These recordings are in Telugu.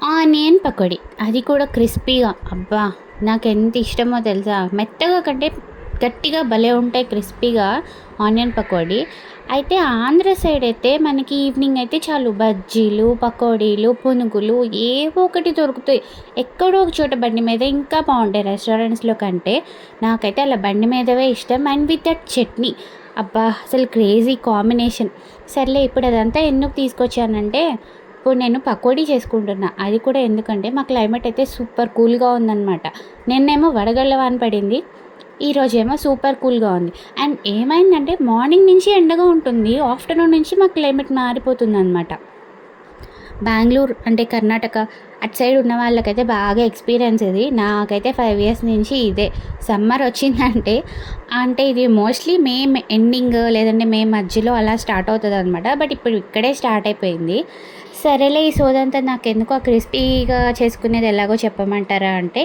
ఆనియన్ పకోడీ, అది కూడా క్రిస్పీగా. అబ్బా! నాకెంత ఇష్టమో తెలుసా? మెత్తగా కంటే గట్టిగా భలే ఉంటాయి క్రిస్పీగా ఆనియన్ పకోడీ. అయితే ఆంధ్ర సైడ్ అయితే మనకి ఈవినింగ్ అయితే చాలు బజ్జీలు, పకోడీలు, పునుగులు ఏవో ఒకటి దొరుకుతాయి. ఎక్కడో ఒక చోట బండి మీద ఇంకా బావుంటాయి రెస్టారెంట్స్‌లో కంటే. నాకైతే అలా బండి మీదవే ఇష్టం. And with that chutney. అబ్బా! అసలు క్రేజీ కాంబినేషన్. సర్లే ఇప్పుడు అదంతా ఎందుకు తీసుకొచ్చానంటే, ఇప్పుడు నేను పకోడీ చేసుకుంటున్నా. అది కూడా ఎందుకంటే మా క్లైమేట్ అయితే సూపర్ కూల్‌గా ఉందనమాట. నిన్నేమో వడగళ్ళ వాన పడింది. ఈరోజేమో సూపర్ కూల్‌గా ఉంది. అండ్ ఏమైందంటే మార్నింగ్ నుంచి ఎండగా ఉంటుంది. ఆఫ్టర్‌నూన్ నుంచి మా క్లైమేట్ మారిపోతుందనమాట. బెంగుళూరు అంటే కర్ణాటక అటు సైడ్ ఉన్న వాళ్ళకైతే బాగా ఎక్స్‌పీరియన్స్ ఇది. నాకైతే 5 ఇయర్స్ నుంచి ఇదే. సమ్మర్ వచ్చిందంటే అంటే ఇది మోస్ట్‌లీ మే ఎండింగ్ లేదంటే మే మధ్యలో అలా స్టార్ట్ అవుతదనమాట. బట్ ఇప్పుడు ఇక్కడే స్టార్ట్ అయిపోయింది. సరేలే ఈ సోదంతా నాకెందుకు ఆ క్రిస్పీగా చేసుకునేది ఎలాగో చెప్పమంటారా అంటే,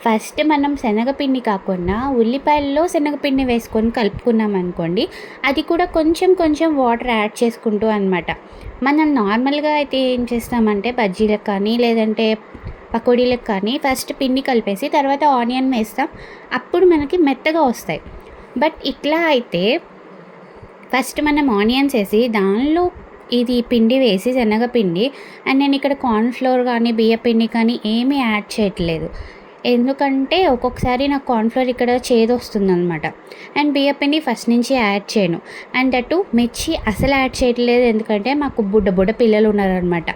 ఫస్ట్ మనం శనగపిండి కాకుండా ఉల్లిపాయల్లో శనగపిండి వేసుకొని కలుపుకున్నామనుకోండి, అది కూడా కొంచెం కొంచెం వాటర్ యాడ్ చేసుకుంటూ అనమాట. మనం నార్మల్‌గా అయితే ఏం చేస్తామంటే బజ్జీలకు కానీ, లేదంటే పకోడీలకు కానీ ఫస్ట్ పిండి కలిపేసి తర్వాత ఆనియన్ వేస్తాం. అప్పుడు మనకి మెత్తగా వస్తాయి. బట్ ఇట్లా అయితే ఫస్ట్ మనం ఆనియన్స్ ఏసి దానిలో ఇది పిండి వేసి శనగపిండి అండ్ నేను ఇక్కడ కార్న్ ఫ్లోర్ కానీ, బియ్య పిండి కానీ ఏమీ యాడ్ చేయట్లేదు. ఎందుకంటే ఒక్కొక్కసారి నాకు కార్న్ ఫ్లోర్ ఇక్కడ చేదొస్తుందనమాట. అండ్ బియ్య పిండి ఫస్ట్ నుంచి యాడ్ చేయను. అండ్ అటు మిర్చి అసలు యాడ్ చేయట్లేదు ఎందుకంటే మాకు బుడ్డ బుడ్డ పిల్లలు ఉన్నారనమాట.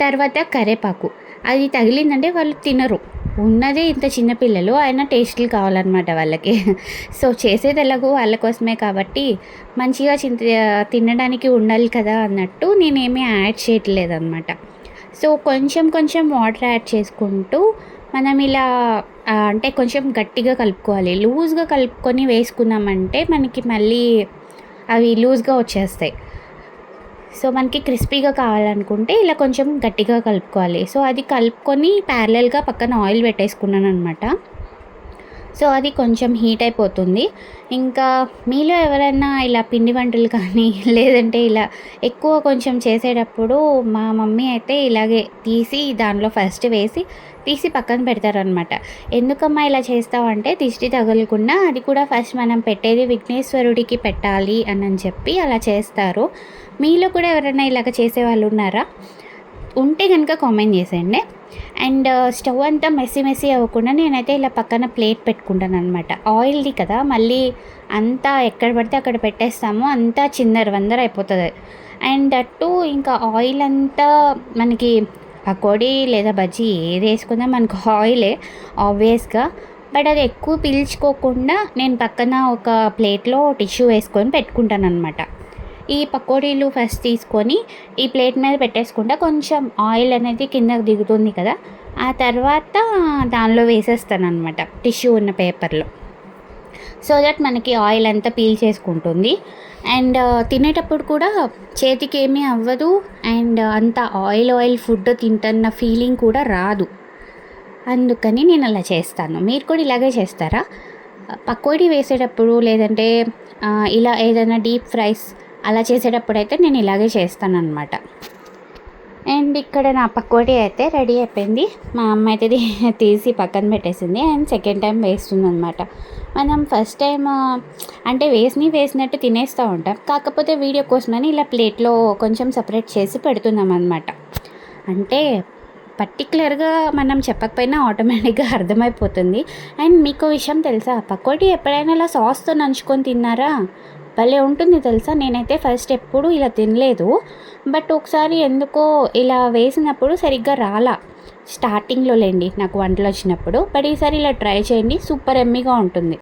తర్వాత కరివేపాకు. అది తగిలిందంటే వాళ్ళు తినరు. ఉన్నదే ఇంత చిన్న పిల్లలు అయినా టేస్టులు కావాలన్నమాట వాళ్ళకి. సో చేసేది ఎలాగో వాళ్ళ కోసమే కాబట్టి మంచిగా తినడానికి ఉండాలి కదా అన్నట్టు నేనేమీ యాడ్ చేయట్లేదనమాట. సో కొంచెం కొంచెం వాటర్ యాడ్ చేసుకుంటూ మనం ఇలా అంటే కొంచెం గట్టిగా కలుపుకోవాలి. లూజ్‌గా కలుపుకొని వేసుకున్నామంటే మనకి మళ్ళీ అవి లూజ్‌గా వచ్చేస్తాయి. సో మనకి క్రిస్పీగా కావాలనుకుంటే ఇలా కొంచెం గట్టిగా కలుపుకోవాలి. సో అది కలుపుకొని ప్యారలెల్‌గా పక్కన ఆయిల్ పెట్టేసుకున్నాననమాట. సో అది కొంచెం హీట్ అయిపోతుంది. ఇంకా మీలో ఎవరైనా ఇలా పిండి వంటలు కానీ లేదంటే ఇలా ఎక్కువ కొంచెం చేసేటప్పుడు మా మమ్మీ అయితే ఇలాగే తీసి దానిలో ఫస్ట్ వేసి తీసి పక్కన పెడతారనమాట. ఎందుకమ్మా ఇలా చేస్తావంటే దిష్టి తగలకుండా అది కూడా ఫస్ట్ మనం పెట్టేది విఘ్నేశ్వరుడికి పెట్టాలి అని చెప్పి అలా చేస్తారు. మీలో కూడా ఎవరైనా ఇలాగ చేసేవాళ్ళు ఉన్నారా? ఉంటే గనుక కామెంట్ చేసేయండి. అండ్ స్టవ్ అంతా మెస్సీ అవ్వకుండా నేనైతే ఇలా పక్కన ప్లేట్ పెట్టుకుంటాననమాట. ఆయిల్‌ది కదా మళ్ళీ అంతా ఎక్కడ పడితే అక్కడ పెట్టేస్తాము. అంతా చిందరవందర అయిపోతది. అండ్ అటు ఇంకా ఆయిల్ అంతా మనకి పకోడీ లేదా బజ్జీ ఏది వేసుకున్నా మనకు ఆయిలే ఆబ్వియస్‌గా. బట్ అది ఎక్కువ పీల్చుకోకుండా నేను పక్కన ఒక ప్లేట్‌లో టిష్యూ వేసుకొని పెట్టుకుంటాననమాట. ఈ పకోడీలు ఫస్ట్ తీసుకొని ఈ ప్లేట్ మీద పెట్టేసుకుంటా కొంచెం ఆయిల్ అనేది కిందకి దిగుతుంది కదా! ఆ తర్వాత దానిలో వేసేస్తాననమాట టిష్యూ ఉన్న పేపర్‌లో. సో దట్ మనకి ఆయిల్ అంతా పీల్చేసుకుంటుంది. అండ్ తినేటప్పుడు కూడా చేతికేమీ అవ్వదు. అండ్ అంత ఆయిల్ ఫుడ్ తింటున్న ఫీలింగ్ కూడా రాదు. అందుకని నేను అలా చేస్తాను. మీరు కూడా ఇలాగే చేస్తారా? పకోడీ వేసేటప్పుడు లేదంటే ఇలా ఏదైనా డీప్ ఫ్రైస్ అలా చేసేటప్పుడైతే నేను ఇలాగే చేస్తాననమాట. అండ్ ఇక్కడ నా పకోడీ అయితే రెడీ అయిపోయింది. మా అమ్మ అయితే తీసి పక్కన పెట్టేసింది. అండ్ సెకండ్ టైం వేస్తుందనమాట. మనం ఫస్ట్ టైం అంటే వేసినట్టు తినేస్తూ ఉంటాం. కాకపోతే వీడియో కోసమని ఇలా ప్లేట్‌లో కొంచెం సెపరేట్ చేసి పెడుతున్నామనమాట. అంటే పర్టిక్యులర్‌గా మనం చెప్పకపోయినా ఆటోమేటిక్‌గా అర్థమైపోతుంది. అండ్ మీకో విషయం తెలుసా? పకోడీ ఎప్పుడైనా ఇలా సాస్‌తో నంచుకొని తిన్నారా? భలే ఉంటుంది తెలుసా! నేనైతే ఫస్ట్ ఎప్పుడు ఇలా తినలేదు. బట్ ఒకసారి ఎందుకో ఇలా వేసినప్పుడు సరిగ్గా రాలా. స్టార్టింగ్‌లో లేండి నాకు వంటలొచ్చినప్పుడు. బట్ ఈసారి ఇలా ట్రై చేయండి. సూపర్ యమ్మీగా ఉంటుంది.